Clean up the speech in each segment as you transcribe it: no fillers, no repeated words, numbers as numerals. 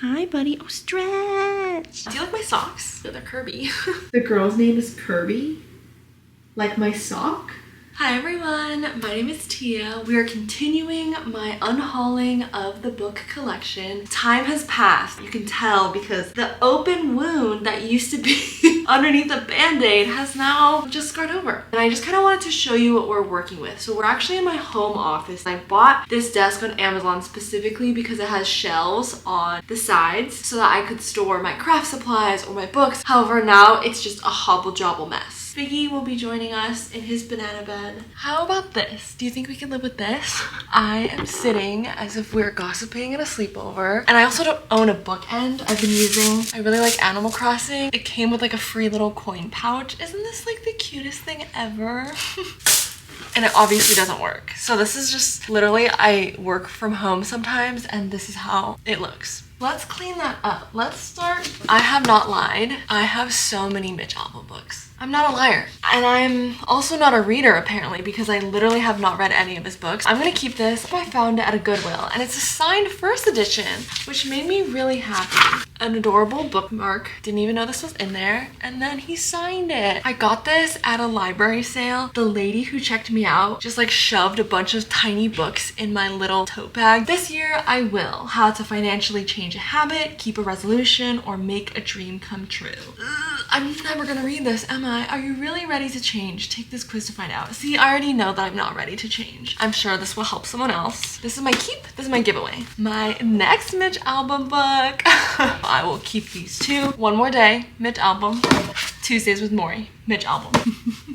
Hi, buddy. Oh, stretch. Do you like my socks? They're Kirby. The girl's name is Kirby? Like my sock? Hi everyone, my name is Tia. We are continuing my unhauling of the book collection. Time has passed. You can tell because the open wound that used to be underneath the band-aid has now just scarred over. And I just kind of wanted to show you what we're working with. So we're actually in my home office. I bought this desk on Amazon specifically because it has shelves on the sides so that I could store my craft supplies or my books. However, now it's just a hobble-jobble mess. Biggie will be joining us in his banana bed. How about this? Do you think we can live with this? I am sitting as if we're gossiping at a sleepover. And I also don't own a bookend. I really like Animal Crossing. It came with like a free little coin pouch. Isn't this like the cutest thing ever? And it obviously doesn't work. So this is just literally, I work from home sometimes and this is how it looks. Let's clean that up. Let's start. I have not lied. I have so many Mitch Albom books. I'm not a liar. And I'm also not a reader apparently because I literally have not read any of his books. I'm gonna keep this. I found it at a Goodwill and it's a signed first edition, which made me really happy. An adorable bookmark. Didn't even know this was in there. And then he signed it. I got this at a library sale. The lady who checked me out just like shoved a bunch of tiny books in my little tote bag. This year I will. How to financially change a habit, keep a resolution, or make a dream come true. Ugh, I'm never gonna read this, am I? Are you really ready to change? Take this quiz to find out. See, I already know that I'm not ready to change. I'm sure this will help someone else. This is my keep. This is my giveaway. My next Mitch Albom book. I will keep these two. One more day, Mitch Albom. Tuesdays with Maury, Mitch Albom.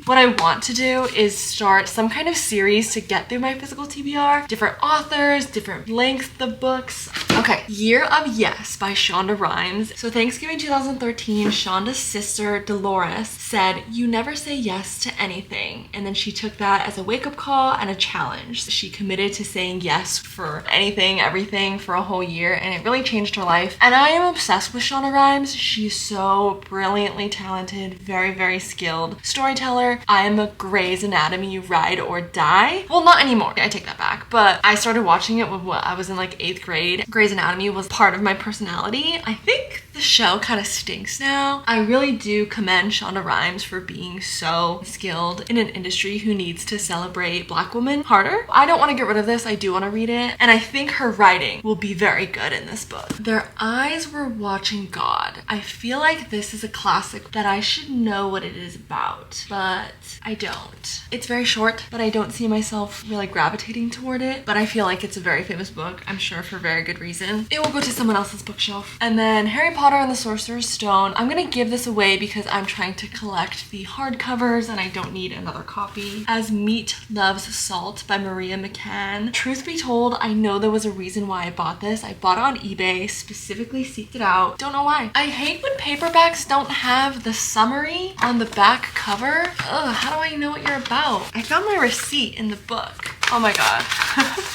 What I want to do is start some kind of series to get through my physical TBR. Different authors, different lengths of books. Okay, Year of Yes by Shonda Rhimes. So Thanksgiving 2013, Shonda's sister Dolores said, "You never say yes to anything." And then she took that as a wake-up call and a challenge. She committed to saying yes for anything, everything for a whole year, and it really changed her life. And I am obsessed with Shonda Rhimes. She's so brilliantly talented, very, very skilled storyteller. I am a Grey's Anatomy ride or die. Well, not anymore. I take that back. But I started watching it when I was in like 8th grade. Grey's Anatomy was part of my personality. I think the show kind of stinks now. I really do commend Shonda Rhimes for being so skilled in an industry who needs to celebrate Black women harder. I don't want to get rid of this. I do want to read it. And I think her writing will be very good in this book. Their eyes were watching God. I feel like this is a classic that I should know what it is about, but I don't. It's very short, but I don't see myself really gravitating toward it, but I feel like it's a very famous book. I'm sure for very good reason. It will go to someone else's bookshelf. And then Harry Potter and the Sorcerer's Stone. I'm gonna give this away because I'm trying to collect the hardcovers and I don't need another copy. As Meat Loves Salt by Maria McCann. Truth be told, I know there was a reason why I bought this. I bought it on eBay, specifically seeked it out. Don't know why. I hate when paperbacks don't have the summary on the back cover. Ugh, how do I know what you're about? I found my receipt in the book. Oh my god.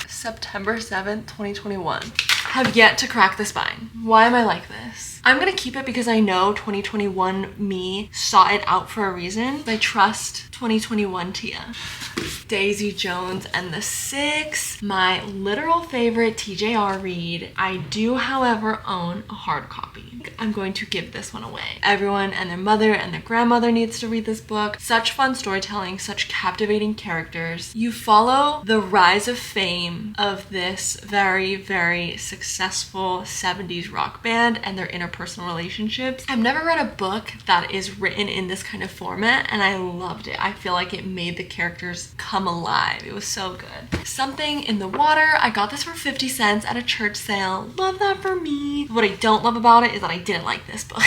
September 7th, 2021. Have yet to crack the spine. Why am I like this? I'm gonna keep it because I know 2021 me saw it out for a reason. I trust 2021 Tia. Daisy Jones and the Six, my literal favorite TJR read. I do, however, own a hard copy. I'm going to give this one away. Everyone and their mother and their grandmother needs to read this book. Such fun storytelling, such captivating characters. You follow the rise of fame of this very, very successful 70s rock band and their interpersonal relationships. I've never read a book that is written in this kind of format and I loved it. I feel like it made the characters come alive. It was so good. Something in the Water. I got this for 50 cents at a church sale. Love that for me. What I don't love about it is that I didn't like this book.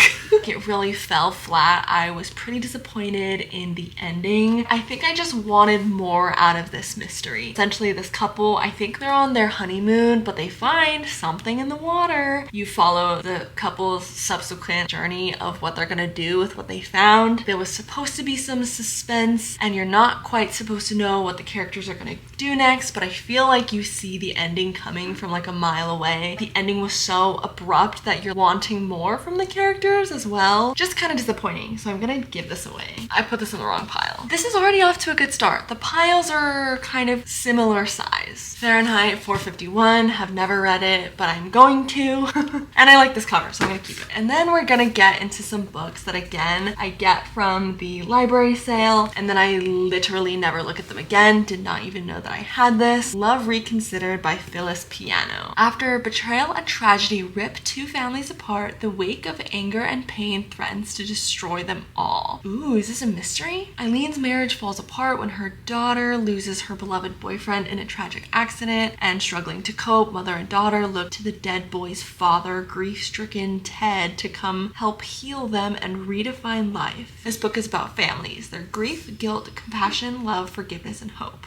It really fell flat. I was pretty disappointed in the ending. I think I just wanted more out of this mystery. Essentially, this couple, I think they're on their honeymoon, but they find something in the water. You follow the couple's subsequent journey of what they're gonna do with what they found. There was supposed to be some suspense, and you're not quite supposed to know what the characters are gonna do do next, but I feel like you see the ending coming from like a mile away. The ending was so abrupt that you're wanting more from the characters as well. Just kind of disappointing, so I'm gonna give this away. I put this in the wrong pile. This is already off to a good start. The piles are kind of similar size. Fahrenheit 451, have never read it, but I'm going to. And I like this cover, so I'm gonna keep it. And then we're gonna get into some books that again, I get from the library sale, and then I literally never look at them again. Did not even know that I had this. Love Reconsidered by Phyllis Piano. After betrayal and tragedy rip two families apart, the wake of anger and pain threatens to destroy them all. Ooh, is this a mystery? Eileen's marriage falls apart when her daughter loses her beloved boyfriend in a tragic accident, and struggling to cope, mother and daughter look to the dead boy's father, grief-stricken Ted, to come help heal them and redefine life. This book is about families, their grief, guilt, compassion, love, forgiveness, and hope.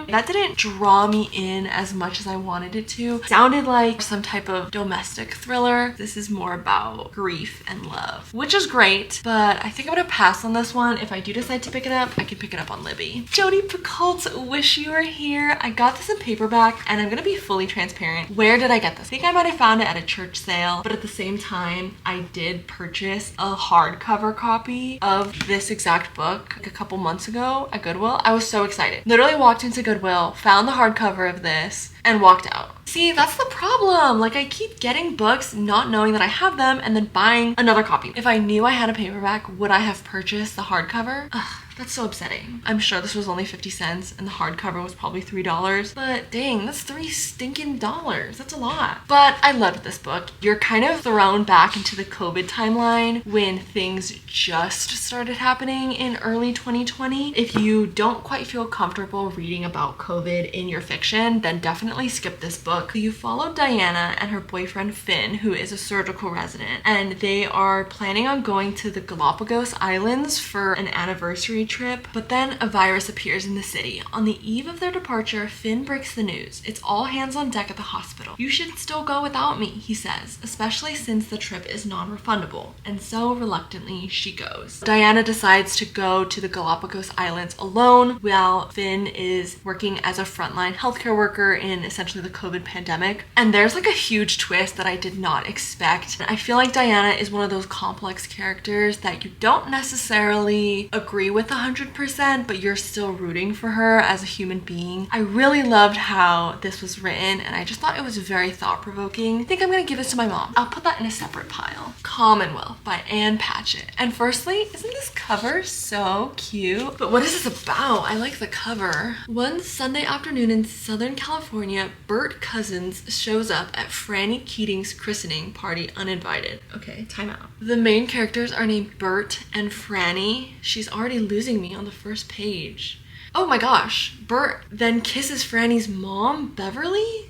That didn't draw me in as much as I wanted it to. Sounded like some type of domestic thriller. This is more about grief and love, which is great, but I think I'm gonna pass on this one. If I do decide to pick it up, I can pick it up on Libby. Jodi Picoult's Wish You Were Here. I got this in paperback, and I'm gonna be fully transparent. Where did I get this? I think I might have found it at a church sale, but at the same time, I did purchase a hardcover copy of this exact book like a couple months ago at Goodwill. I was so excited. Literally walked into Goodwill, found the hardcover of this, and walked out. See, that's the problem. Like, I keep getting books not knowing that I have them and then buying another copy. If I knew I had a paperback, would I have purchased the hardcover? Ugh, that's so upsetting. I'm sure this was only 50 cents and the hardcover was probably $3, but dang, that's $3 stinking. That's a lot. But I loved this book. You're kind of thrown back into the COVID timeline when things just started happening in early 2020. If you don't quite feel comfortable reading about COVID in your fiction, then definitely skip this book. You follow Diana and her boyfriend Finn, who is a surgical resident, and they are planning on going to the Galapagos Islands for an anniversary trip, but then a virus appears in the city. On the eve of their departure, Finn breaks the news. It's all hands on deck at the hospital. You should still go without me, he says, especially since the trip is non-refundable, and so reluctantly she goes. Diana decides to go to the Galapagos Islands alone while Finn is working as a frontline healthcare worker in essentially the COVID pandemic. And there's like a huge twist that I did not expect. I feel like Diana is one of those complex characters that you don't necessarily agree with 100%, but you're still rooting for her as a human being. I really loved how this was written, and I just thought it was very thought-provoking. I think I'm gonna give this to my mom. I'll put that in a separate pile. Commonwealth by Anne Patchett. And firstly, isn't this cover so cute? But what is this about? I like the cover. One Sunday afternoon in Southern California, Bert Cousins shows up at Franny Keating's christening party uninvited. Okay, time out. The main characters are named Bert and Franny. She's already losing me on the first page. Oh my gosh, Bert then kisses Franny's mom, Beverly?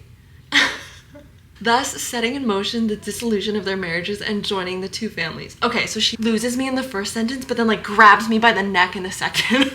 Thus setting in motion the dissolution of their marriages and joining the two families. Okay, so she loses me in the first sentence, but then like grabs me by the neck in the second.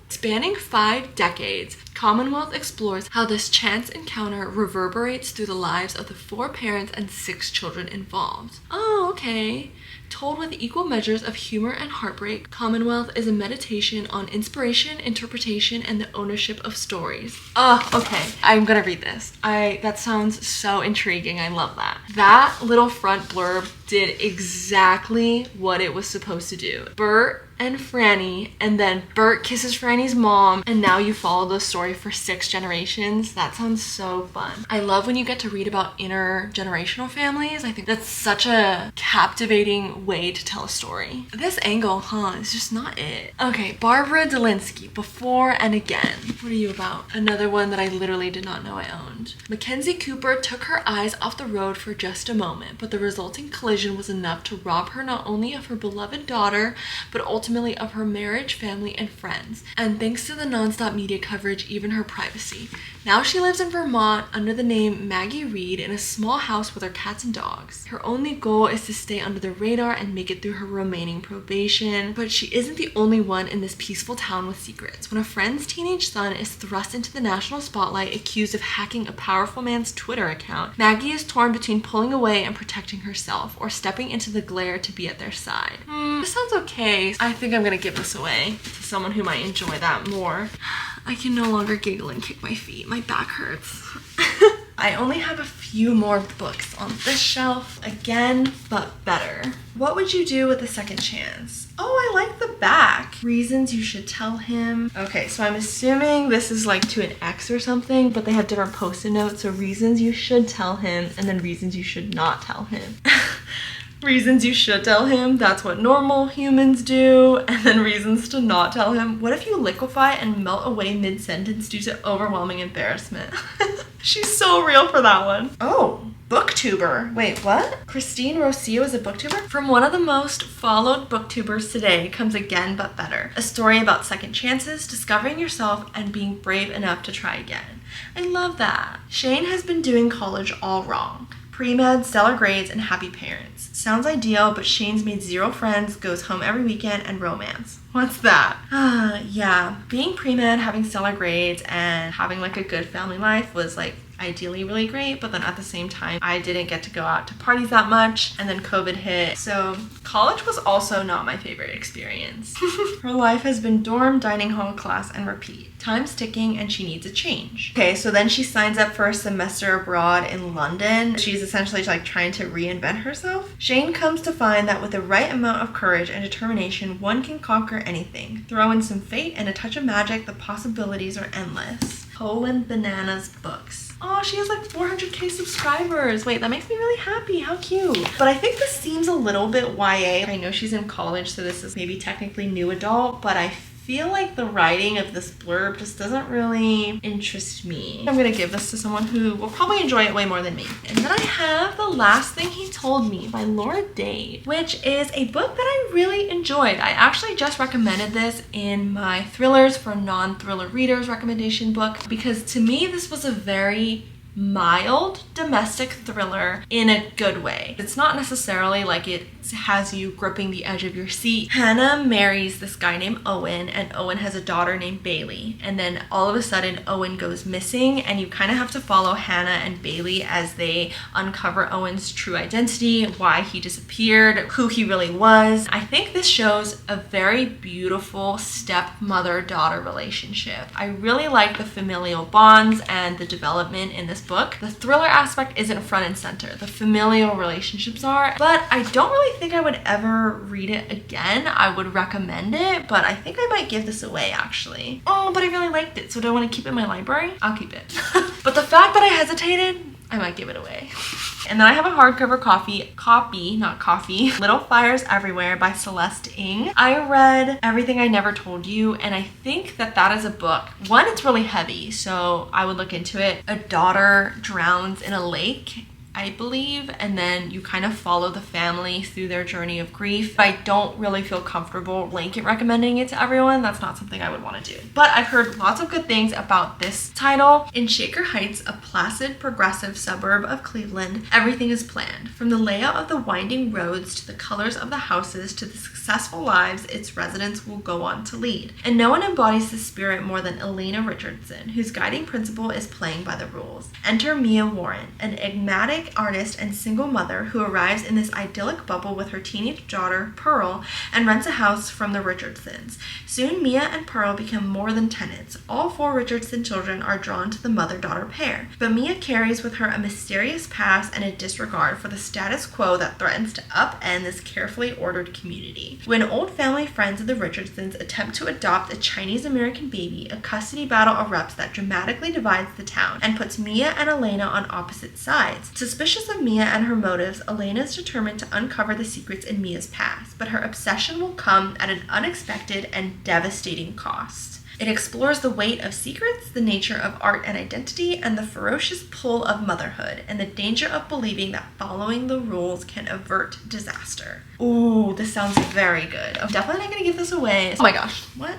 Spanning 5 decades, Commonwealth explores how this chance encounter reverberates through the lives of the 4 parents and 6 children involved. Oh, okay. Told with equal measures of humor and heartbreak, Commonwealth is a meditation on inspiration, interpretation, and the ownership of stories. Oh, okay. I'm gonna read this. That sounds so intriguing. I love that. That little front blurb did exactly what it was supposed to do. Bert and Franny, and then Bert kisses Franny's mom, and now you follow the story for 6 generations. That sounds so fun. I love when you get to read about intergenerational families. I think that's such a captivating way to tell a story. This angle, is just not it. Okay, Barbara Delinsky, Before and Again. What are you about? Another one that I literally did not know I owned. Mackenzie Cooper took her eyes off the road for just a moment, but the resulting collision was enough to rob her not only of her beloved daughter, but ultimately of her marriage, family, and friends. And thanks to the nonstop media coverage, even her privacy. Now she lives in Vermont under the name Maggie Reed in a small house with her cats and dogs. Her only goal is to stay under the radar and make it through her remaining probation, but she isn't the only one in this peaceful town with secrets. When a friend's teenage son is thrust into the national spotlight accused of hacking a powerful man's Twitter account, Maggie is torn between pulling away and protecting herself, or stepping into the glare to be at their side. This sounds okay. I think I'm gonna give this away to someone who might enjoy that more. I can no longer giggle and kick my feet. My back hurts. I only have a few more books on this shelf, again, but better. What would you do with a second chance? Oh, I like the back. Reasons you should tell him. Okay, so I'm assuming this is like to an ex or something, but they have different post-it notes. So reasons you should tell him, and then reasons you should not tell him. Reasons you should tell him, that's what normal humans do. And then reasons to not tell him. What if you liquefy and melt away mid-sentence due to overwhelming embarrassment? She's so real for that one. Oh, booktuber. Wait, what? Christine Rocio is a booktuber? From one of the most followed booktubers today comes Again But Better. A story about second chances, discovering yourself, and being brave enough to try again. I love that. Shane has been doing college all wrong. Pre-med, stellar grades, and happy parents. Sounds ideal, but Shane's made 0 friends, goes home every weekend, and romance. What's that? Yeah. Being pre-med, having stellar grades, and having like a good family life was like ideally really great, but then at the same time I didn't get to go out to parties that much, and then COVID hit, so college was also not my favorite experience. Her life has been dorm, dining hall, class, and repeat. Time's ticking and she needs a change. Okay, so then she signs up for a semester abroad in London. She's essentially like trying to reinvent herself. Shane comes to find that with the right amount of courage and determination, one can conquer anything. Throw in some fate and a touch of magic, the possibilities are endless. Poland Bananas Books. Oh, she has like 400k subscribers. Wait, that makes me really happy. How cute. But I think this seems a little bit YA. I know she's in college, so this is maybe technically new adult, but I feel like the writing of this blurb just doesn't really interest me. I'm gonna give this to someone who will probably enjoy it way more than me. And then I have The Last Thing He Told Me by Laura Dade, which is a book that I really enjoyed. I actually just recommended this in my thrillers for non-thriller readers recommendation book, because to me this was a very mild domestic thriller in a good way. It's not necessarily like it has you gripping the edge of your seat. Hannah marries this guy named Owen, and Owen has a daughter named Bailey, and then all of a sudden Owen goes missing, and you kind of have to follow Hannah and Bailey as they uncover Owen's true identity, why he disappeared, who he really was. I think this shows a very beautiful stepmother-daughter relationship. I really like the familial bonds and the development in this book. The thriller aspect isn't front and center. The familial relationships are, but I don't really think I would ever read it again. I would recommend it, but I think I might give this away actually. Oh, but I really liked it, so do I want to keep it in my library? I'll keep it. But the fact that I hesitated, I might give it away. And then I have a hardcover copy, Little Fires Everywhere by Celeste Ng. I read Everything I Never Told You, and I think that that is a book. One, it's really heavy, so I would look into it. A daughter drowns in a lake, I believe, and then you kind of follow the family through their journey of grief. I don't really feel comfortable blanket recommending it to everyone. That's not something I would want to do. But I've heard lots of good things about this title. In Shaker Heights, a placid, progressive suburb of Cleveland, everything is planned. From the layout of the winding roads to the colors of the houses to the successful lives its residents will go on to lead. And no one embodies this spirit more than Elena Richardson, whose guiding principle is playing by the rules. Enter Mia Warren, an enigmatic artist and single mother who arrives in this idyllic bubble with her teenage daughter, Pearl, and rents a house from the Richardsons. Soon, Mia and Pearl become more than tenants. All 4 Richardson children are drawn to the mother-daughter pair, but Mia carries with her a mysterious past and a disregard for the status quo that threatens to upend this carefully ordered community. When old family friends of the Richardsons attempt to adopt a Chinese-American baby, a custody battle erupts that dramatically divides the town and puts Mia and Elena on opposite sides. Suspicious of Mia and her motives, Elena is determined to uncover the secrets in Mia's past, but her obsession will come at an unexpected and devastating cost. It explores the weight of secrets, the nature of art and identity, and the ferocious pull of motherhood, and the danger of believing that following the rules can avert disaster. Ooh, this sounds very good. I'm definitely not gonna give this away. Oh my gosh, what?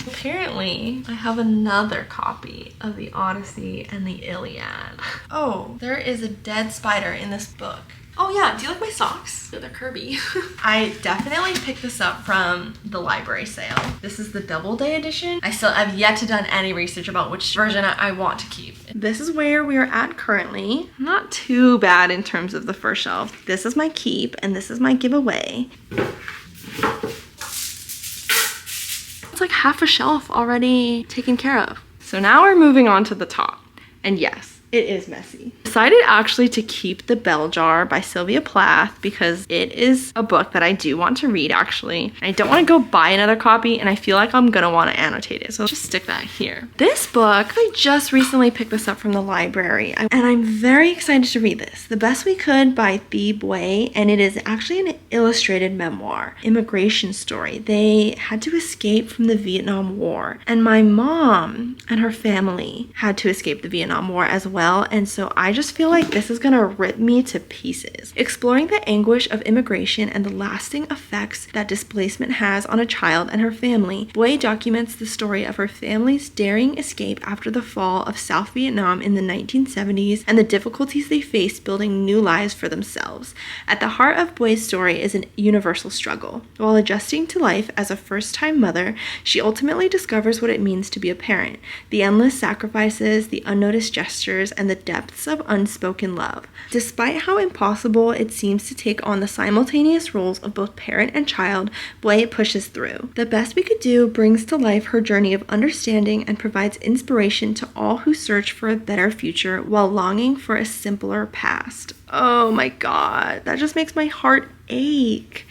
Apparently, I have another copy of the Odyssey and the Iliad. Oh, there is a dead spider in this book. Oh yeah, do you like my socks? They're Kirby. I definitely picked this up from the library sale. This is the Doubleday edition. I've yet to done any research about which version I want to keep. This is where we are at currently. Not too bad in terms of the first shelf. This is my keep and this is my giveaway. It's like half a shelf already taken care of. So now we're moving on to the top. And yes, it is messy. Decided actually to keep The Bell Jar by Sylvia Plath because it is a book that I do want to read actually. I don't want to go buy another copy and I feel like I'm gonna want to annotate it. So I'll just stick that here. This book, I just recently picked this up from the library and I'm very excited to read this. The Best We Could by Thebe Way, and it is actually an illustrated memoir, immigration story. They had to escape from the Vietnam War and my mom and her family had to escape the Vietnam War as well, and so I just feel like this is gonna rip me to pieces. Exploring the anguish of immigration and the lasting effects that displacement has on a child and her family, Boy documents the story of her family's daring escape after the fall of South Vietnam in the 1970s and the difficulties they faced building new lives for themselves. At the heart of Boy's story is an universal struggle. While adjusting to life as a first-time mother, she ultimately discovers what it means to be a parent, the endless sacrifices, the unnoticed gestures, and the depths of unspoken love. Despite how impossible it seems to take on the simultaneous roles of both parent and child, Boy pushes through. The Best We Could Do brings to life her journey of understanding and provides inspiration to all who search for a better future while longing for a simpler past. Oh my god, that just makes my heart ache.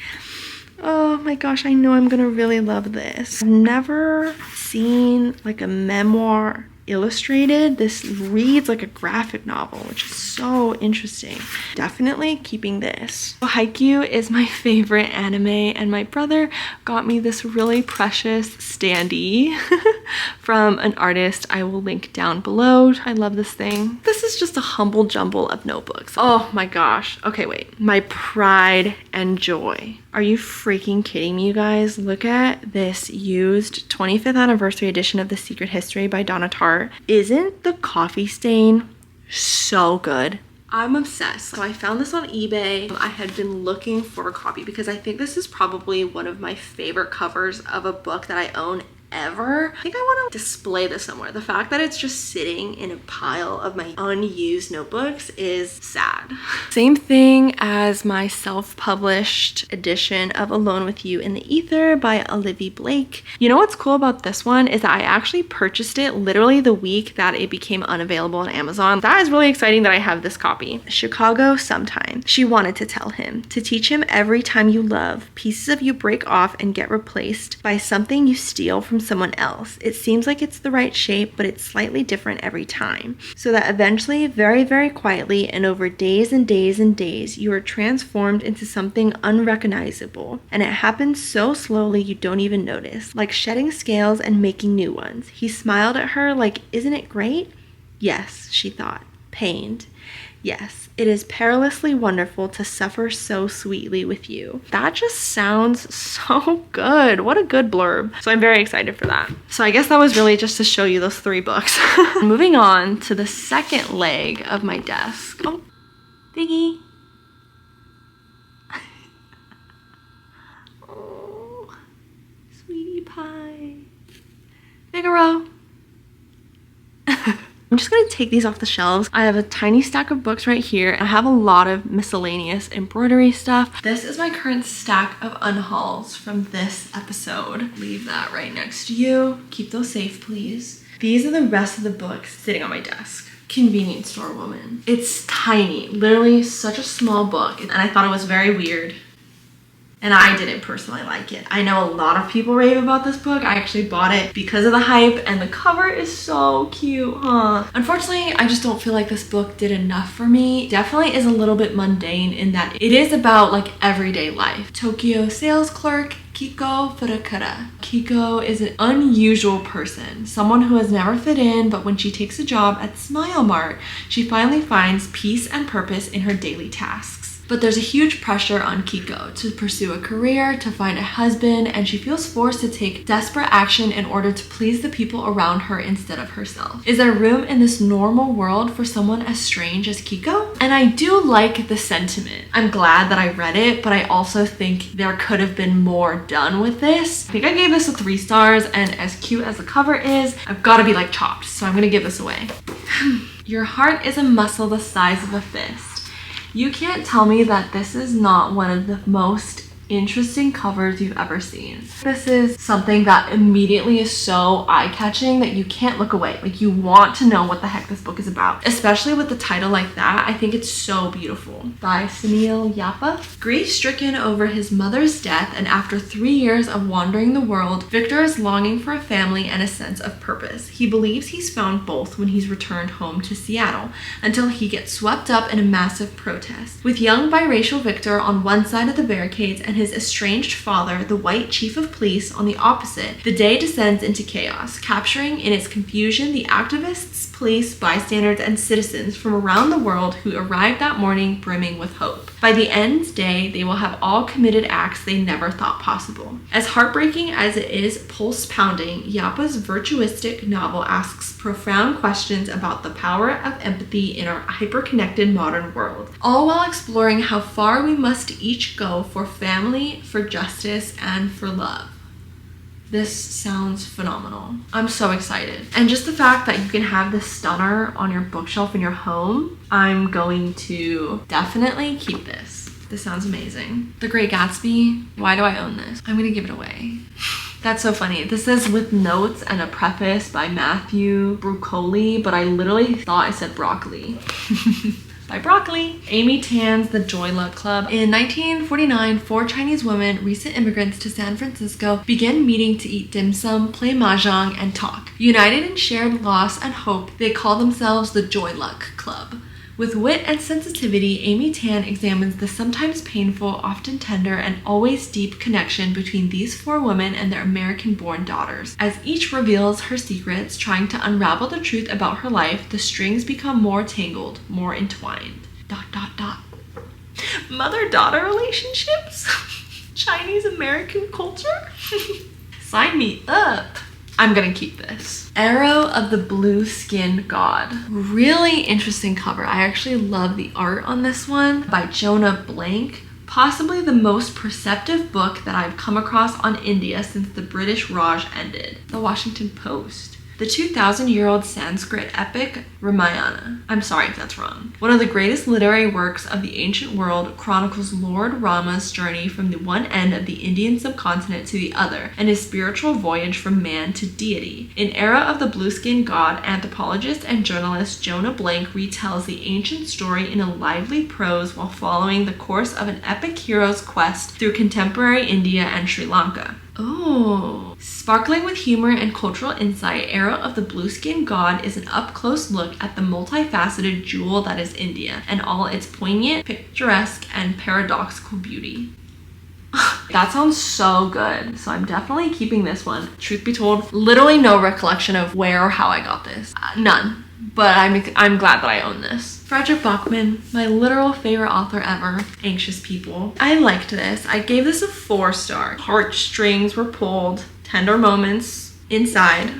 Oh my gosh, I know I'm gonna really love this. I've never seen like a memoir illustrated. This reads like a graphic novel, which is so interesting. Definitely keeping this. Haikyuu is my favorite anime and my brother got me this really precious standee from an artist I will link down below. I love this thing. This is just a humble jumble of notebooks. Oh my gosh. Okay, wait. My pride and joy. Are you freaking kidding me, you guys? Look at this used 25th anniversary edition of The Secret History by Donna Tartt. Isn't the coffee stain so good? I'm obsessed. So I found this on eBay. I had been looking for a copy because I think this is probably one of my favorite covers of a book that I own ever. I think I want to display this somewhere. The fact that it's just sitting in a pile of my unused notebooks is sad. Same thing as my self-published edition of Alone with You in the Ether by Olivia Blake. You know what's cool about this one is that I actually purchased it literally the week that it became unavailable on Amazon. That is really exciting that I have this copy. Chicago Sometime. She wanted to tell him, to teach him every time you love, pieces of you break off and get replaced by something you steal from someone else. It seems like it's the right shape, but it's slightly different every time. So that eventually, very, very quietly, and over days and days and days, you are transformed into something unrecognizable. And it happens so slowly you don't even notice. Like shedding scales and making new ones. He smiled at her like, isn't it great? Yes, she thought, pained. Yes, it is perilously wonderful to suffer so sweetly with you. That just sounds so good. What a good blurb. So I'm very excited for that. So I guess that was really just to show you those 3 books. Moving on to the second leg of my desk. Oh, Biggie. Oh, sweetie pie. Figaro. I'm just gonna take these off the shelves. I have a tiny stack of books right here. I have a lot of miscellaneous embroidery stuff. This is my current stack of unhauls from this episode. Leave that right next to you. Keep those safe, please. These are the rest of the books sitting on my desk. Convenience store woman. It's tiny, literally such a small book, and I thought it was very weird. And I didn't personally like it. I know a lot of people rave about this book. I actually bought it because of the hype and the cover is so cute, huh? Unfortunately, I just don't feel like this book did enough for me. Definitely is a little bit mundane in that it is about like everyday life. Tokyo sales clerk Kiko Furakura. Kiko is an unusual person, someone who has never fit in, but when she takes a job at Smile Mart, she finally finds peace and purpose in her daily tasks. But there's a huge pressure on Kiko to pursue a career, to find a husband, and she feels forced to take desperate action in order to please the people around her instead of herself. Is there room in this normal world for someone as strange as Kiko? And I do like the sentiment. I'm glad that I read it, but I also think there could have been more done with this. I think I gave this a 3 stars, and as cute as the cover is, I've got to be like chopped, so I'm gonna give this away. Your heart is a muscle the size of a fist. You can't tell me that this is not one of the most interesting covers you've ever seen. This is something that immediately is so eye-catching that you can't look away. Like, you want to know what the heck this book is about, especially with the title like that. I think it's so beautiful. By Sunil Yapa. Grief-stricken over his mother's death, and after 3 years of wandering the world, Victor is longing for a family and a sense of purpose. He believes he's found both when he's returned home to Seattle, until he gets swept up in a massive protest. With young biracial Victor on one side of the barricades and his estranged father, the white chief of police, on the opposite, the day descends into chaos, capturing in its confusion the activists, police, bystanders, and citizens from around the world who arrived that morning brimming with hope. By the end's day, they will have all committed acts they never thought possible. As heartbreaking as it is pulse-pounding, Yapa's virtuistic novel asks profound questions about the power of empathy in our hyper-connected modern world, all while exploring how far we must each go for family, for justice, and for love. This sounds phenomenal. I'm so excited. And just the fact that you can have this stunner on your bookshelf in your home, I'm going to definitely keep this. This sounds amazing. The Great Gatsby. Why do I own this? I'm gonna give it away. That's so funny. This is with notes and a preface by Matthew Brucoli, but I literally thought I said broccoli. By broccoli. Amy Tan's The Joy Luck Club. In 1949, 4 Chinese women, recent immigrants to San Francisco, began meeting to eat dim sum, play mahjong, and talk. United in shared loss and hope, they call themselves the Joy Luck Club. With wit and sensitivity, Amy Tan examines the sometimes painful, often tender, and always deep connection between these 4 women and their American-born daughters. As each reveals her secrets, trying to unravel the truth about her life, the strings become more tangled, more entwined. ... Mother-daughter relationships? Chinese-American culture? Sign me up! I'm gonna keep this. Arrow of the Blue Skinned God. Really interesting cover. I actually love the art on this one by Jonah Blank. Possibly the most perceptive book that I've come across on India since the British Raj ended. The Washington Post. The 2,000-year-old Sanskrit epic Ramayana. I'm sorry if that's wrong. One of the greatest literary works of the ancient world, chronicles Lord Rama's journey from the one end of the Indian subcontinent to the other, and his spiritual voyage from man to deity. In Era of the Blue-Skinned God, anthropologist and journalist Jonah Blank retells the ancient story in a lively prose while following the course of an epic hero's quest through contemporary India and Sri Lanka. Oh, sparkling with humor and cultural insight, Era of the Blue-Skinned God is an up-close look at the multifaceted jewel that is India and all its poignant, picturesque, and paradoxical beauty. That sounds so good. So I'm definitely keeping this one. Truth be told, literally no recollection of where or how I got this. None. But I'm glad that I own this. Frederick Bachman, my literal favorite author ever. Anxious People. I liked this. I gave this a 4-star. Heartstrings were pulled. Tender moments inside.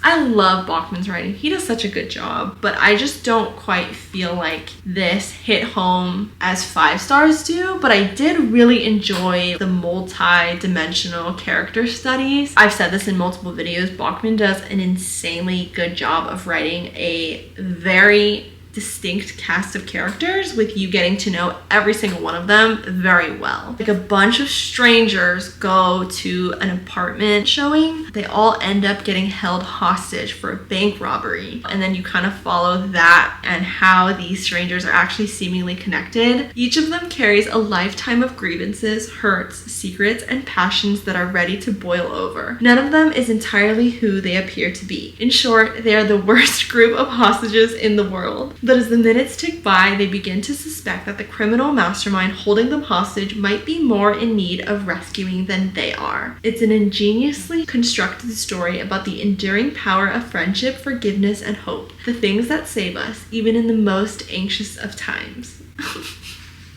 I love Bachman's writing. He does such a good job, but I just don't quite feel like this hit home as 5 stars do, but I did really enjoy the multi-dimensional character studies. I've said this in multiple videos. Bachman does an insanely good job of writing a very distinct cast of characters with you getting to know every single one of them very well. Like, a bunch of strangers go to an apartment showing. They all end up getting held hostage for a bank robbery. And then you kind of follow that and how these strangers are actually seemingly connected. Each of them carries a lifetime of grievances, hurts, secrets, and passions that are ready to boil over. None of them is entirely who they appear to be. In short, they are the worst group of hostages in the world. But as the minutes tick by, they begin to suspect that the criminal mastermind holding them hostage might be more in need of rescuing than they are. It's an ingeniously constructed story about the enduring power of friendship, forgiveness, and hope. The things that save us, even in the most anxious of times.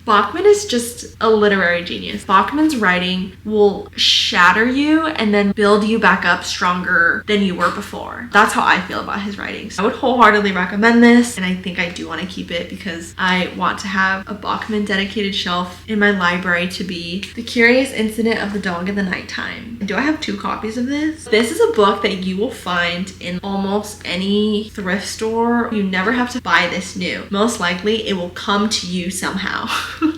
Bachman is just a literary genius. Bachman's writing will shatter you and then build you back up stronger than you were before. That's how I feel about his writings. I would wholeheartedly recommend this, and I think I do want to keep it because I want to have a Bachman dedicated shelf in my library to be The Curious Incident of the Dog in the Nighttime. Do I have 2 copies of this? This is a book that you will find in almost any thrift store. You never have to buy this new. Most likely it will come to you somehow.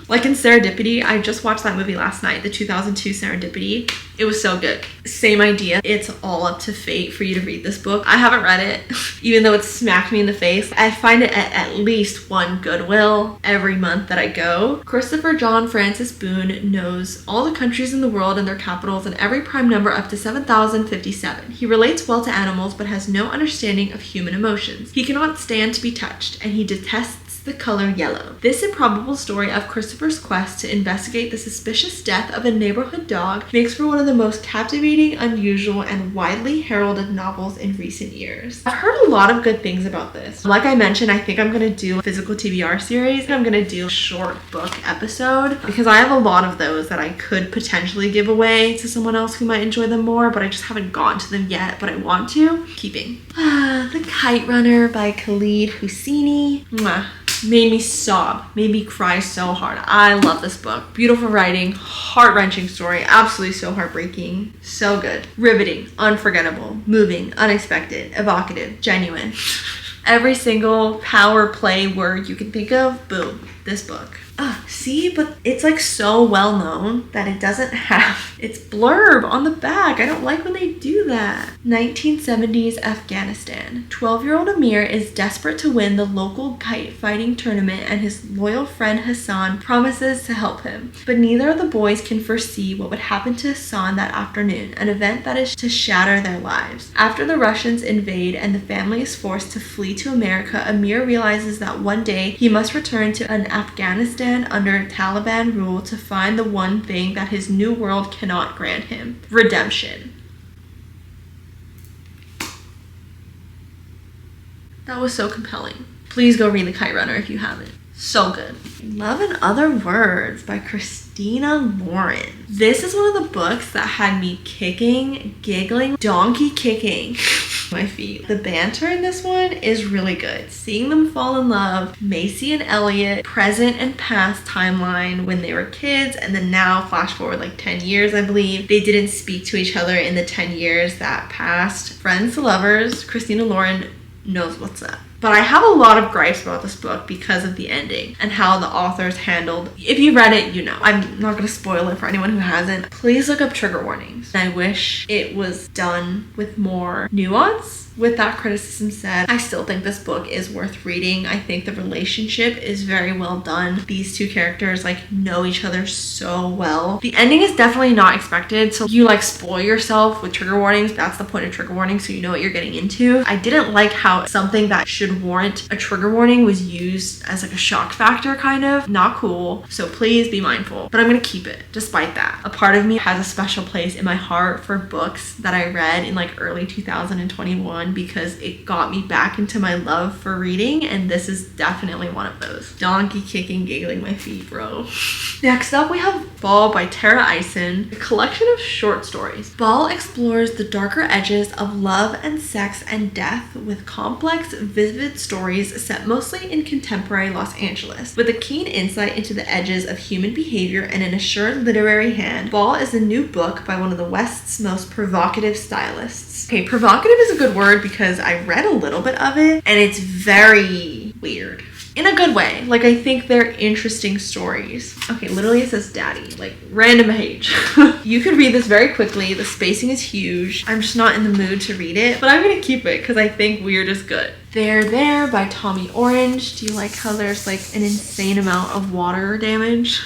Like in Serendipity, I just watched that movie last night, the 2002 Serendipity. It was so good. Same idea. It's all up to fate for you to read this book. I haven't read it, even though it smacked me in the face. I find it at least one Goodwill every month that I go. Christopher John Francis Boone knows all the countries in the world and their capitals and every prime number up to 7,057. He relates well to animals but has no understanding of human emotions. He cannot stand to be touched, and he detests the color yellow. This improbable story of Christopher's quest to investigate the suspicious death of a neighborhood dog makes for one of the most captivating, unusual, and widely heralded novels in recent years. I've heard a lot of good things about this. Like I mentioned, I think I'm gonna do a physical TBR series. I'm gonna do a short book episode because I have a lot of those that I could potentially give away to someone else who might enjoy them more, but I just haven't gotten to them yet, but I want to. Keeping. The Kite Runner by Khalid Hosseini. Mwah. Made me sob, made me cry so hard. I love this book. Beautiful writing, heart-wrenching story, absolutely so heartbreaking, so good. Riveting, unforgettable, moving, unexpected, evocative, genuine. Every single power play word you can think of, boom, this book. See, but it's like so well known that it doesn't have its blurb on the back. I don't like when they do that. 1970s Afghanistan. 12-year-old Amir is desperate to win the local kite fighting tournament, and his loyal friend Hassan promises to help him. But neither of the boys can foresee what would happen to Hassan that afternoon, an event that is to shatter their lives. After the Russians invade and the family is forced to flee to America, Amir realizes that one day he must return to an Afghanistan under Taliban rule to find the one thing that his new world cannot grant him: redemption. That was so compelling. Please go read The Kite Runner if you haven't. So good. Love in Other Words by Christina Lauren. This is one of the books that had me kicking, giggling, donkey kicking my feet. The banter in this one is really good. Seeing them fall in love, Macy and Elliot, present and past timeline when they were kids, and then now flash forward like 10 years, I believe. They didn't speak to each other in the 10 years that passed. Friends to lovers, Christina Lauren knows what's up. But I have a lot of gripes about this book because of the ending and how the authors handled. If you read it, you know. I'm not going to spoil it for anyone who hasn't. Please look up trigger warnings. I wish it was done with more nuance. With that criticism said, I still think this book is worth reading. I think the relationship is very well done. These two characters like know each other so well. The ending is definitely not expected, so you like spoil yourself with trigger warnings. That's the point of trigger warnings, so you know what you're getting into. I didn't like how something that should warrant a trigger warning was used as like a shock factor, kind of. Not cool, so please be mindful. But I'm gonna keep it despite that. A part of me has a special place in my heart for books that I read in like early 2021 because it got me back into my love for reading, and this is definitely one of those. Donkey kicking, giggling my feet, bro. Next up, we have Ball by Tara Eisen, a collection of short stories. Ball explores the darker edges of love and sex and death with complex, vivid stories set mostly in contemporary Los Angeles. With a keen insight into the edges of human behavior and an assured literary hand, Ball is a new book by one of the West's most provocative stylists. Okay, provocative is a good word because I read a little bit of it and it's very weird. In a good way. Like, I think they're interesting stories. Okay, literally it says daddy, like random age. You could read this very quickly. The spacing is huge. I'm just not in the mood to read it, but I'm gonna keep it because I think weird is good. There by Tommy Orange. Do you like how there's like an insane amount of water damage?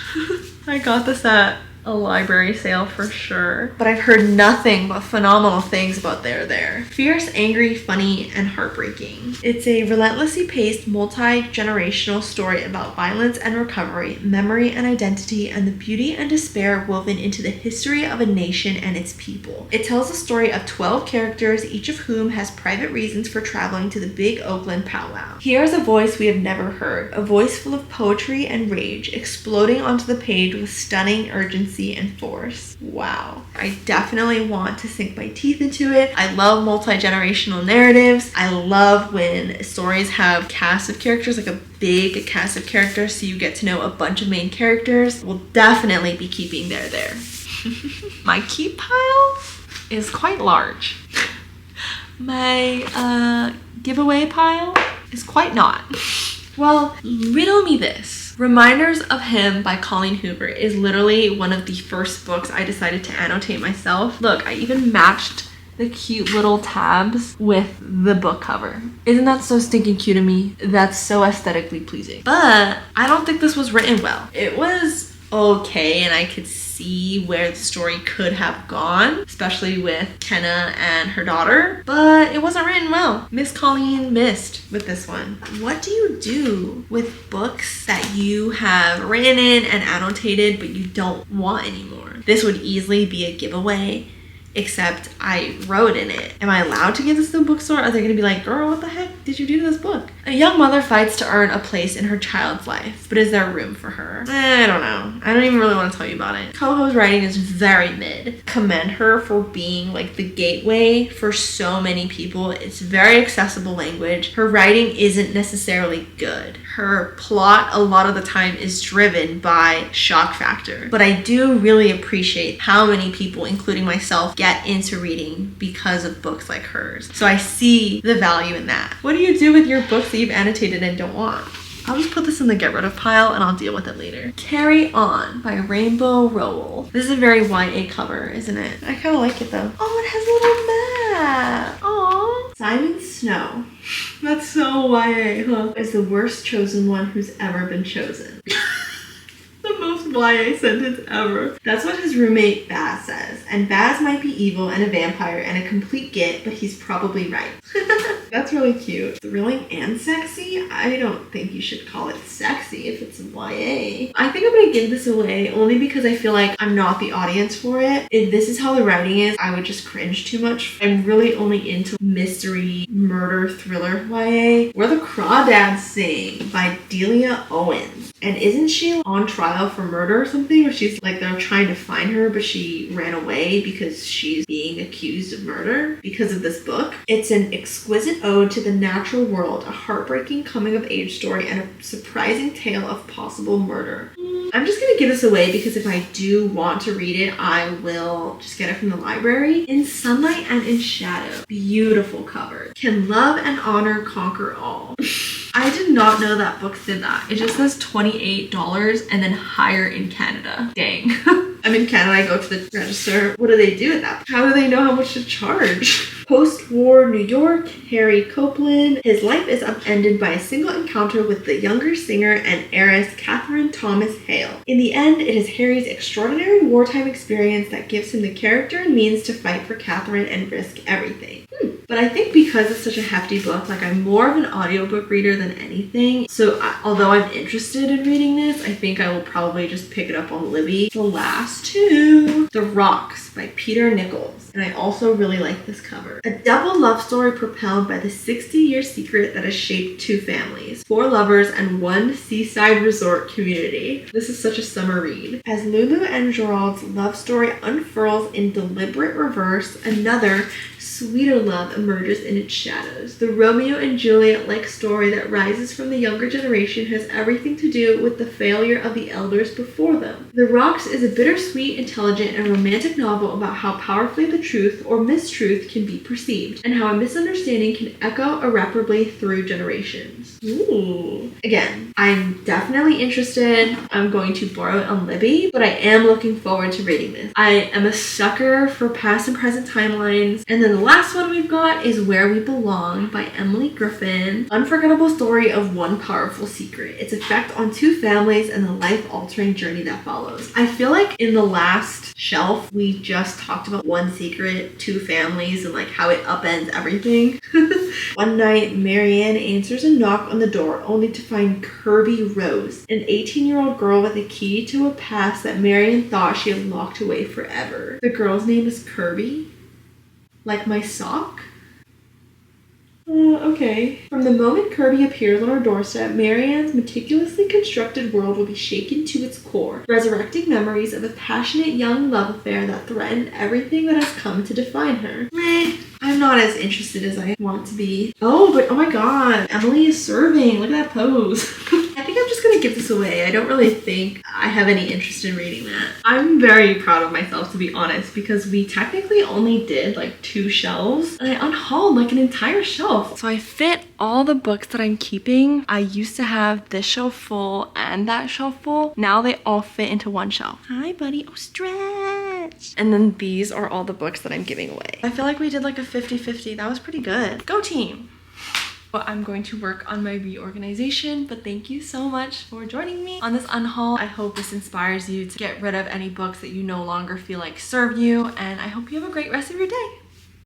I got this at a library sale for sure, but I've heard nothing but phenomenal things about There. Fierce, angry, funny, and heartbreaking. It's a relentlessly paced, multi-generational story about violence and recovery, memory and identity, and the beauty and despair woven into the history of a nation and its people. It tells the story of 12 characters, each of whom has private reasons for traveling to the big Oakland powwow. Here's a voice we have never heard, a voice full of poetry and rage, exploding onto the page with stunning urgency and force. Wow. I definitely want to sink my teeth into it. I love multi-generational narratives. I love when stories have cast of characters, like a big cast of characters, so you get to know a bunch of main characters. We'll definitely be keeping There. My keep pile is quite large. My giveaway pile is quite not. Well, riddle me this. Reminders of Him by Colleen Hoover is literally one of the first books I decided to annotate myself. Look, I even matched the cute little tabs with the book cover. Isn't that so stinking cute to me? That's so aesthetically pleasing. But I don't think this was written well. It was okay, and I could see where the story could have gone, especially with Kenna and her daughter, but it wasn't written well. Miss Colleen missed with this one. What do you do with books that you have written in and annotated but you don't want anymore? This would easily be a giveaway, except I wrote in it. Am I allowed to give this to the bookstore? Are they gonna be like, girl, what the heck did you do to this book? A young mother fights to earn a place in her child's life, but is there room for her? I don't know. I don't even really want to tell you about it. Coho's writing is very mid. Commend her for being like the gateway for so many people. It's very accessible language. Her writing isn't necessarily good. Her plot a lot of the time is driven by shock factor, but I do really appreciate how many people, including myself, get into reading because of books like hers. So I see the value in that. What do you do with your books that you've annotated and don't want? I'll just put this in the get rid of pile and I'll deal with it later. Carry On by Rainbow Rowell. This is a very YA cover, isn't it? I kind of like it though. Oh, it has a little map. Aww. Simon Snow. That's so YA, huh? Is the worst chosen one who's ever been chosen. The most YA sentence ever. That's what his roommate Baz says. And Baz might be evil and a vampire and a complete git, but he's probably right. That's really cute. Thrilling and sexy? I don't think you should call it sexy if it's YA. I think I'm gonna give this away only because I feel like I'm not the audience for it. If this is how the writing is, I would just cringe too much. I'm really only into mystery, murder, thriller YA. Where the Crawdads Sing by Delia Owens. And isn't she on trial for murder or something? Or she's like, they're trying to find her, but she ran away because she's being accused of murder because of this book. It's an exquisite ode to the natural world, a heartbreaking coming of age story, and a surprising tale of possible murder. I'm just gonna give this away because if I do want to read it, I will just get it from the library. In Sunlight and in Shadow. Beautiful cover. Can love and honor conquer all? I did not know that books did that. It just says $28 and then higher in Canada. Dang. I'm in Canada, I go to the register. What do they do with that? How do they know how much to charge? Post-war New York, Harry Copeland. His life is upended by a single encounter with the younger singer and heiress Catherine Thomas Hale. In the end, it is Harry's extraordinary wartime experience that gives him the character and means to fight for Catherine and risk everything. But I think because it's such a hefty book, like I'm more of an audiobook reader than anything. So although I'm interested in reading this, I think I will probably just pick it up on Libby. The last two. The Rocks by Peter Nichols. And I also really like this cover. A double love story propelled by the 60-year secret that has shaped two families, 4 lovers, and 1 seaside resort community. This is such a summer read. As Lulu and Gerald's love story unfurls in deliberate reverse, another sweeter love emerges in its shadows. The Romeo and Juliet-like story that rises from the younger generation has everything to do with the failure of the elders before them. The Rocks is a bittersweet, intelligent, and romantic novel about how powerfully the truth or mistruth can be perceived, and how a misunderstanding can echo irreparably through generations. Ooh. Again, I'm definitely interested. I'm going to borrow it on Libby, but I am looking forward to reading this. I am a sucker for past and present timelines. And then the last one we've got is Where We Belong by Emily Griffin. Unforgettable story of one powerful secret, its effect on 2 families, and the life-altering journey that follows. I feel like in the last shelf, we just talked about one secret, 2 families, and like how it upends everything. One night, Marianne answers a knock on the door only to find Kirby Rose, an 18-year-old girl with a key to a past that Marianne thought she had locked away forever. The girl's name is Kirby? Like my sock? Okay. From the moment Kirby appears on our doorstep, Marianne's meticulously constructed world will be shaken to its core, resurrecting memories of a passionate young love affair that threatened everything that has come to define her. I'm not as interested as I want to be. Oh, but oh my god, Emily is serving. Look at that pose. I think I'm just gonna give this away. I don't really think I have any interest in reading that. I'm very proud of myself, to be honest, because we technically only did like 2 shelves and I unhauled like an entire shelf. So I fit all the books that I'm keeping. I used to have this shelf full and that shelf full. Now they all fit into one shelf. Hi, buddy. Oh, stretch. And then these are all the books that I'm giving away. I feel like we did like a 50-50. That was pretty good. Go team. But I'm going to work on my reorganization, but thank you so much for joining me on this unhaul. I hope this inspires you to get rid of any books that you no longer feel like serve you, and I hope you have a great rest of your day.